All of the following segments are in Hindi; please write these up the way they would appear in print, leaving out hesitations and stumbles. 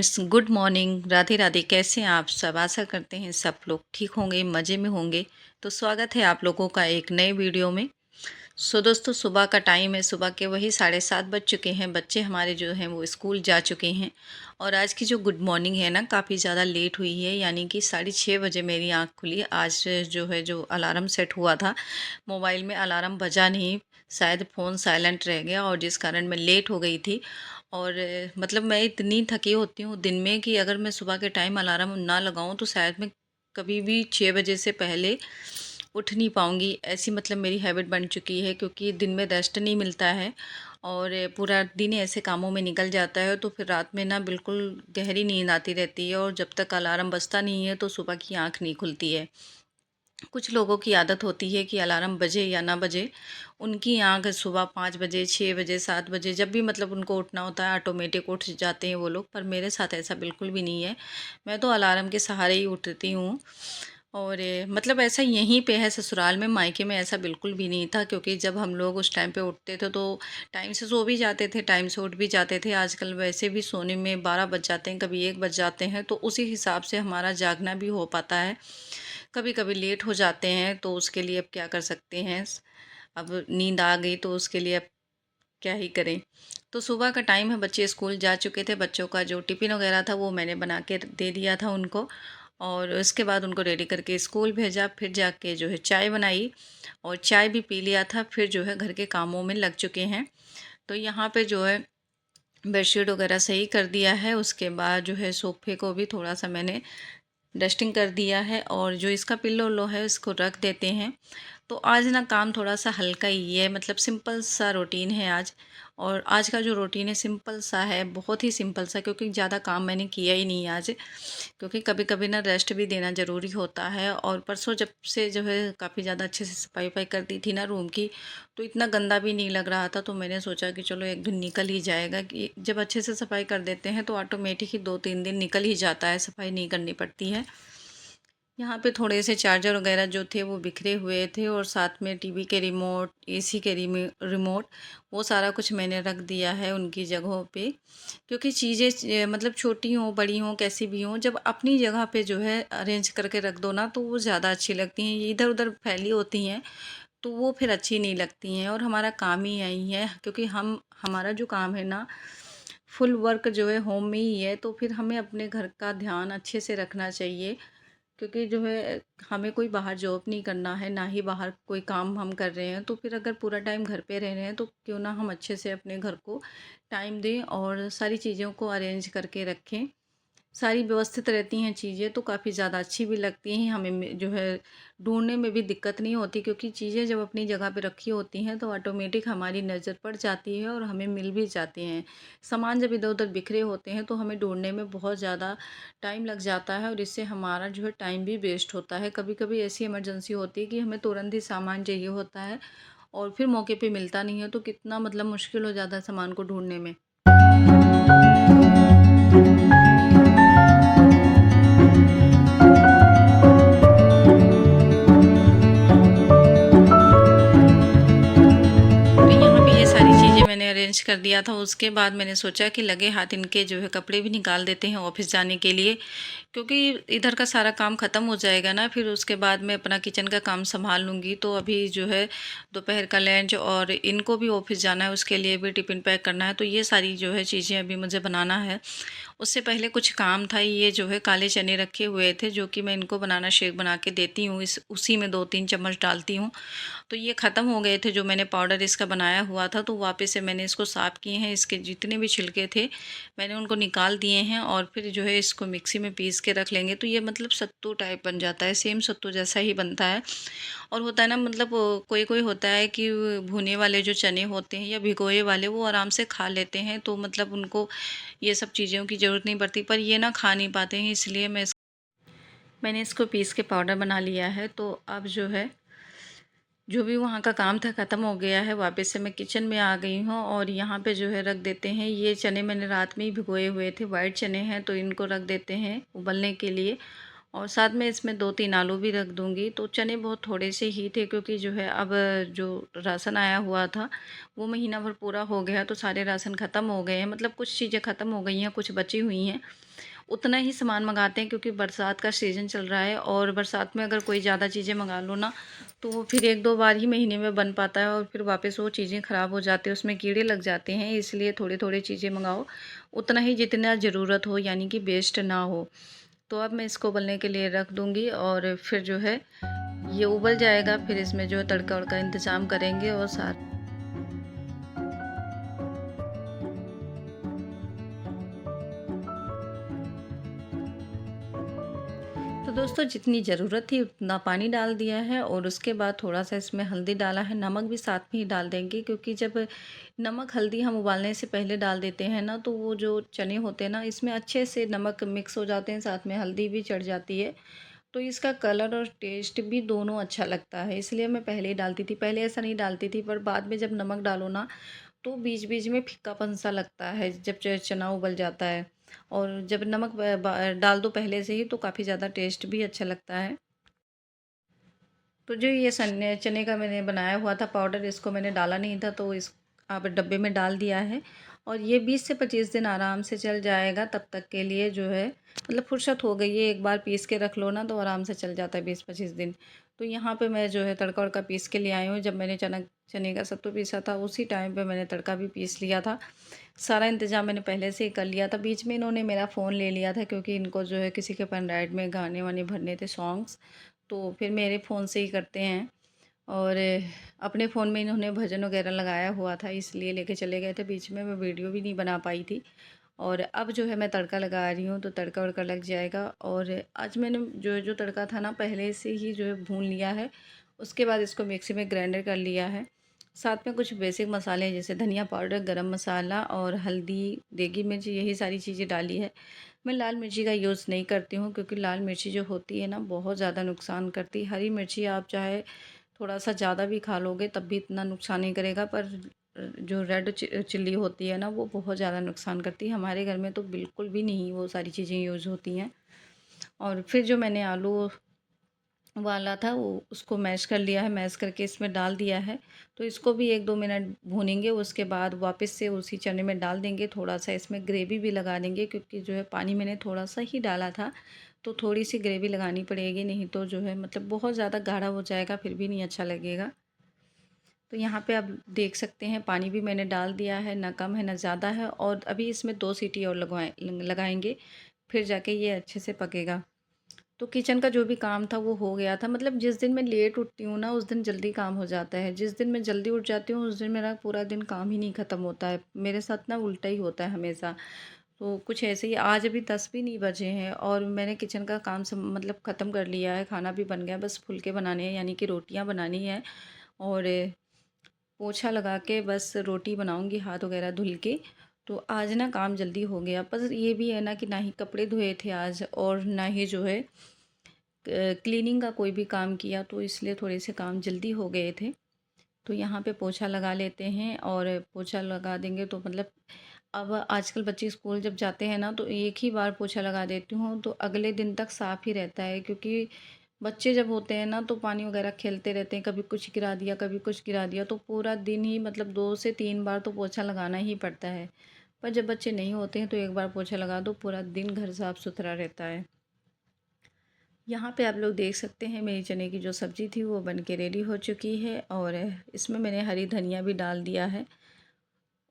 Friends, good morning. Radhe Radhe. कैसे हैं आप सब? आशा करते हैं सब लोग ठीक होंगे, मज़े में होंगे। तो स्वागत है आप लोगों का एक नए वीडियो में। दोस्तों, सुबह का टाइम है। सुबह के वही 7:30 बज चुके हैं। बच्चे हमारे जो हैं वो स्कूल जा चुके हैं। और आज की जो गुड मॉर्निंग है ना, काफ़ी ज़्यादा लेट हुई है। यानी कि 6:30 बजे मेरी आँख खुली। आज जो अलार्म सेट हुआ था, मोबाइल में अलार्म बजा नहीं, शायद फ़ोन साइलेंट रह गया और जिस कारण मैं लेट हो गई थी। और मतलब मैं इतनी थकी होती हूँ दिन में कि अगर मैं सुबह के टाइम अलार्म ना लगाऊँ तो शायद मैं कभी भी 6 बजे से पहले उठ नहीं पाऊँगी। ऐसी मतलब मेरी हैबिट बन चुकी है, क्योंकि दिन में रेस्ट नहीं मिलता है और पूरा दिन ऐसे कामों में निकल जाता है। तो फिर रात में ना बिल्कुल गहरी नींद आती रहती है और जब तक अलार्म बजता नहीं है तो सुबह की आँख नहीं खुलती है। कुछ लोगों की आदत होती है कि अलार्म बजे या ना बजे, उनकी आँख सुबह 5 बजे, 6 बजे, 7 बजे जब भी मतलब उनको उठना होता है ऑटोमेटिक उठ जाते हैं वो लोग। पर मेरे साथ ऐसा बिल्कुल भी नहीं है। मैं तो अलार्म के सहारे ही उठती हूँ। और मतलब ऐसा यहीं पे है ससुराल में, मायके में ऐसा बिल्कुल भी नहीं था, क्योंकि जब हम लोग उस टाइम पे उठते थे तो टाइम से सो भी जाते थे, टाइम से उठ भी जाते थे। आजकल वैसे भी सोने में 12 बज जाते हैं, कभी 1 बज जाते हैं, तो उसी हिसाब से हमारा जागना भी हो पाता है। कभी कभी लेट हो जाते हैं तो उसके लिए अब क्या कर सकते हैं। अब नींद आ गई तो उसके लिए अब क्या ही करें। तो सुबह का टाइम है, बच्चे स्कूल जा चुके थे। बच्चों का जो टिफ़िन वगैरह था वो मैंने बना के दे दिया था उनको, और उसके बाद उनको रेडी करके स्कूल भेजा। फिर जाके जो है चाय बनाई और चाय भी पी लिया था। फिर जो है घर के कामों में लग चुके हैं। तो यहाँ पे जो है बेडशीट वगैरह सही कर दिया है। उसके बाद जो है सोफ़े को भी थोड़ा सा मैंने डस्टिंग कर दिया है और जो इसका पिल्लो उल्लो है इसको रख देते हैं। तो आज ना काम थोड़ा सा हल्का ही है, मतलब सिंपल सा रूटीन है आज। और आज का जो रूटीन है सिंपल सा है, बहुत ही सिंपल सा, क्योंकि ज़्यादा काम मैंने किया ही नहीं आज। क्योंकि कभी कभी ना रेस्ट भी देना ज़रूरी होता है। और परसों जब से जो है काफ़ी ज़्यादा अच्छे से सफाई वफाई कर दी थी ना रूम की, तो इतना गंदा भी नहीं लग रहा था। तो मैंने सोचा कि चलो एक दिन निकल ही जाएगा, कि जब अच्छे से सफाई कर देते हैं तो ऑटोमेटिक ही 2-3 दिन निकल ही जाता है, सफाई नहीं करनी पड़ती है। यहाँ पे थोड़े से चार्जर वगैरह जो थे वो बिखरे हुए थे, और साथ में टीवी के रिमोट, एसी के रिमोट, वो सारा कुछ मैंने रख दिया है उनकी जगहों पे। क्योंकि चीज़ें मतलब छोटी हों बड़ी हों कैसी भी हों, जब अपनी जगह पे जो है अरेंज करके रख दो ना तो वो ज़्यादा अच्छी लगती हैं। ये इधर उधर फैली होती हैं तो वो फिर अच्छी नहीं लगती हैं। और हमारा काम ही यही है, क्योंकि हमारा जो काम है ना, फुल वर्क जो है होम में ही है, तो फिर हमें अपने घर का ध्यान अच्छे से रखना चाहिए। क्योंकि जो है हमें कोई बाहर जॉब नहीं करना है, ना ही बाहर कोई काम हम कर रहे हैं। तो फिर अगर पूरा टाइम घर पे रह रहे हैं तो क्यों ना हम अच्छे से अपने घर को टाइम दें और सारी चीज़ों को अरेंज करके रखें। सारी व्यवस्थित रहती हैं चीज़ें तो काफ़ी ज़्यादा अच्छी भी लगती हैं हमें। जो है ढूंढने में भी दिक्कत नहीं होती, क्योंकि चीज़ें जब अपनी जगह पे रखी होती हैं तो ऑटोमेटिक हमारी नज़र पड़ जाती है और हमें मिल भी जाते हैं। सामान जब इधर उधर बिखरे होते हैं तो हमें ढूंढने में बहुत ज़्यादा टाइम लग जाता है, और इससे हमारा जो है टाइम भी वेस्ट होता है। कभी कभी ऐसी इमरजेंसी होती है कि हमें तुरंत ही सामान चाहिए होता है और फिर मौके पे मिलता नहीं है, तो कितना मतलब मुश्किल हो जाता है सामान को ढूंढने में। तो यहाँ पे ये सारी चीज़ें मैंने अरेंज कर दिया था। उसके बाद मैंने सोचा कि लगे हाथ इनके जो है कपड़े भी निकाल देते हैं ऑफिस जाने के लिए, क्योंकि इधर का सारा काम ख़त्म हो जाएगा ना, फिर उसके बाद मैं अपना किचन का काम संभाल लूँगी। तो अभी जो है दोपहर का लंच, और इनको भी ऑफिस जाना है, उसके लिए भी टिफ़िन पैक करना है। तो ये सारी जो है चीज़ें अभी मुझे बनाना है। उससे पहले कुछ काम था, ये जो है काले चने रखे हुए थे जो कि मैं इनको बनाना शेक बना के देती हूँ, इस उसी में 2-3 चम्मच डालती हूँ। तो ये ख़त्म हो गए थे जो मैंने पाउडर इसका बनाया हुआ था, तो वापस से मैंने इसको साफ़ किए हैं। इसके जितने भी छिलके थे मैंने उनको निकाल दिए हैं, और फिर जो है इसको मिक्सी में पीस के रख लेंगे। तो ये मतलब सत्तू टाइप बन जाता है, सेम सत्तू जैसा ही बनता है। और होता है ना, मतलब कोई कोई होता है कि भुने वाले जो चने होते हैं या भिगोए वाले, वो आराम से खा लेते हैं, तो मतलब उनको ये सब चीज़ों की ज़रूरत नहीं पड़ती। पर ये ना खा नहीं पाते हैं, इसलिए मैंने इसको पीस के पाउडर बना लिया है। तो अब जो है जो भी वहाँ का काम था ख़त्म हो गया है, वापस से मैं किचन में आ गई हूँ। और यहाँ पे जो है रख देते हैं, ये चने मैंने रात में ही भिगोए हुए थे, वाइट चने हैं, तो इनको रख देते हैं उबलने के लिए। और साथ में इसमें 2-3 आलू भी रख दूँगी। तो चने बहुत थोड़े से ही थे क्योंकि जो है अब जो राशन आया हुआ था वो महीना भर पूरा हो गया, तो सारे राशन ख़त्म हो गए हैं, मतलब कुछ चीज़ें ख़त्म हो गई हैं, कुछ बची हुई हैं। उतना ही सामान मँगाते हैं क्योंकि बरसात का सीज़न चल रहा है और बरसात में अगर कोई ज़्यादा चीज़ें मँगा लो ना, तो वो फिर 1-2 बार ही महीने में बन पाता है और फिर वापस वो चीज़ें ख़राब हो जाती हैं, उसमें कीड़े लग जाते हैं। इसलिए थोड़ी-थोड़ी चीज़ें मँगाओ, उतना ही जितना ज़रूरत हो, यानी कि वेस्ट ना हो। तो अब मैं इसको उबलने के लिए रख दूँगी और फिर जो है ये उबल जाएगा, फिर इसमें जो है तड़का-वड़का इंतज़ाम करेंगे और साथ तो दोस्तों जितनी ज़रूरत थी उतना पानी डाल दिया है और उसके बाद थोड़ा-सा इसमें हल्दी डाला है, नमक भी साथ में ही डाल देंगे क्योंकि जब नमक, हल्दी हम उबालने से पहले डाल देते हैं ना, तो वो जो चने होते हैं ना, इसमें अच्छे से नमक मिक्स हो जाते हैं, साथ में हल्दी भी चढ़ जाती है। तो इसका कलर और टेस्ट भी दोनों अच्छा लगता है, इसलिए मैं पहले ही डालती थी। पहले ऐसा नहीं डालती थी, पर बाद में जब नमक डालो ना, तो बीच-बीच में फीकापन सा लगता है जब चना उबल जाता है। और जब नमक डाल दो पहले से ही तो काफ़ी ज़्यादा टेस्ट भी अच्छा लगता है। तो जो ये चने का मैंने बनाया हुआ था पाउडर, इसको मैंने डाला नहीं था, तो इस अब डब्बे में डाल दिया है और ये 20 से 25 दिन आराम से चल जाएगा। तब तक के लिए जो है मतलब फुर्सत हो गई है, एक बार पीस के रख लो ना तो आराम से चल जाता है 20-25 दिन। तो यहाँ पे मैं जो है तड़का वड़का पीस के ले आई हूँ। जब मैंने चने का सत्तू पीसा था उसी टाइम पे मैंने तड़का भी पीस लिया था। सारा इंतज़ाम मैंने पहले से ही कर लिया था। बीच में इन्होंने मेरा फ़ोन ले लिया था क्योंकि इनको जो है किसी के पेन ड्राइव में गाने वाने भरने थे, सॉन्ग्स। तो फिर मेरे फ़ोन से ही करते हैं और अपने फ़ोन में इन्होंने भजन वगैरह लगाया हुआ था, इसलिए लेके चले गए थे। बीच में मैं वीडियो भी नहीं बना पाई थी। और अब जो है मैं तड़का लगा रही हूँ, तो तड़का वड़का लग जाएगा। और आज मैंने जो जो तड़का था ना पहले से ही जो है भून लिया है, उसके बाद इसको मिक्सी में ग्राइंडर कर लिया है। साथ में कुछ बेसिक मसाले जैसे धनिया पाउडर, गरम मसाला और हल्दी, देगी मिर्च, यही सारी चीज़ें डाली है। मैं लाल मिर्ची का यूज़ नहीं करती हूँ क्योंकि लाल मिर्ची जो होती है ना बहुत ज़्यादा नुकसान करती है। हरी मिर्ची आप चाहे थोड़ा-सा ज़्यादा भी खा लोगे तब भी इतना नुकसान नहीं करेगा, पर जो रेड चिल्ली होती है ना वो बहुत ज़्यादा नुकसान करती है। हमारे घर में तो बिल्कुल भी नहीं वो सारी चीज़ें यूज़ होती हैं। और फिर जो मैंने आलू वाला था वो उसको मैश कर लिया है, मैश करके इसमें डाल दिया है। तो इसको भी 1-2 मिनट भूनेंगे, उसके बाद वापस से उसी चने में डाल देंगे। थोड़ा-सा इसमें ग्रेवी भी लगा देंगे क्योंकि जो है पानी मैंने थोड़ा-सा ही डाला था, तो थोड़ी-सी ग्रेवी लगानी पड़ेगी, नहीं तो जो है मतलब बहुत ज़्यादा गाढ़ा हो जाएगा, फिर भी नहीं अच्छा लगेगा। तो यहाँ पे आप देख सकते हैं पानी भी मैंने डाल दिया है, ना कम है ना ज़्यादा है और अभी इसमें 2 सीटी और लगाएँगे, फिर जाके ये अच्छे से पकेगा। तो किचन का जो भी काम था वो हो गया था। मतलब जिस दिन मैं लेट उठती हूँ ना उस दिन जल्दी काम हो जाता है। जिस दिन मैं जल्दी उठ जाती हूँ उस दिन मेरा पूरा दिन काम ही नहीं ख़त्म होता है। मेरे साथ ना उल्टा ही होता है हमेशा। तो कुछ ऐसे ही आज अभी 10 भी नहीं बजे हैं और मैंने किचन का काम सब मतलब ख़त्म कर लिया है। खाना भी बन गया, बस फुलके बनाने हैं यानी कि रोटियाँ बनानी है और पोछा लगा के बस रोटी बनाऊँगी हाथ वगैरह धुल के। तो आज ना काम जल्दी हो गया। पर ये भी है ना कि ना ही कपड़े धोए थे आज और ना ही जो है क्लीनिंग का कोई भी काम किया, तो इसलिए थोड़े से काम जल्दी हो गए थे। तो यहाँ पे पोछा लगा लेते हैं और पोछा लगा देंगे तो मतलब अब आजकल बच्चे स्कूल जब जाते हैं ना तो एक ही बार पोछा लगा देती हूँ तो अगले दिन तक साफ़ ही रहता है, क्योंकि बच्चे जब होते हैं ना तो पानी वगैरह खेलते रहते हैं, कभी कुछ गिरा दिया कभी कुछ गिरा दिया, तो पूरा दिन ही मतलब 2 से 3 बार तो पोछा लगाना ही पड़ता है। पर जब बच्चे नहीं होते हैं तो एक बार पोछा लगा दो, पूरा दिन घर साफ़ सुथरा रहता है। यहाँ पे आप लोग देख सकते हैं मेरी चने की जो सब्ज़ी थी वो बन के रेडी हो चुकी है और इसमें मैंने हरी धनिया भी डाल दिया है।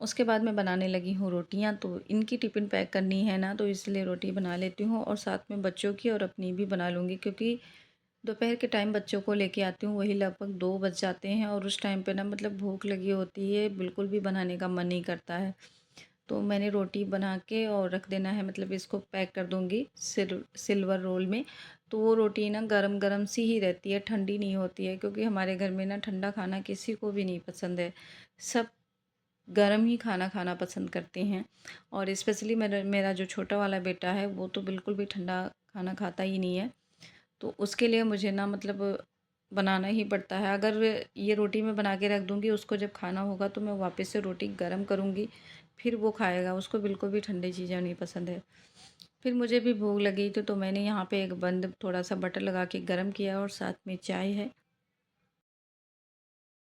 उसके बाद मैं बनाने लगी हूँ रोटियाँ, तो इनकी टिफ़िन पैक करनी है ना तो इसलिए रोटी बना लेती हूँ और साथ में बच्चों की और अपनी भी बना लूँगी, क्योंकि दोपहर के टाइम बच्चों को लेके आती हूँ वही लगभग 2 बज जाते हैं और उस टाइम पे ना मतलब भूख लगी होती है, बिल्कुल भी बनाने का मन नहीं करता है। तो मैंने रोटी बना के और रख देना है, मतलब इसको पैक कर दूँगी सिल्वर रोल में। तो वो रोटी ना गरम-गरम सी ही रहती है, ठंडी नहीं होती है, क्योंकि हमारे घर में ना ठंडा खाना किसी को भी नहीं पसंद है। सब गरम ही खाना खाना पसंद करते हैं और स्पेशली मेरा मेरा जो छोटा वाला बेटा है वो तो बिल्कुल भी ठंडा खाना खाता ही नहीं है। तो उसके लिए मुझे ना मतलब बनाना ही पड़ता है। अगर ये रोटी मैं बना के रख दूँगी, उसको जब खाना होगा तो मैं वापस से रोटी गरम करूँगी, फिर वो खाएगा। उसको बिल्कुल भी ठंडी चीज़ें नहीं पसंद है। फिर मुझे भी भूख लगी तो मैंने यहाँ पे एक बंद थोड़ा सा बटर लगा के गरम किया और साथ में चाय है।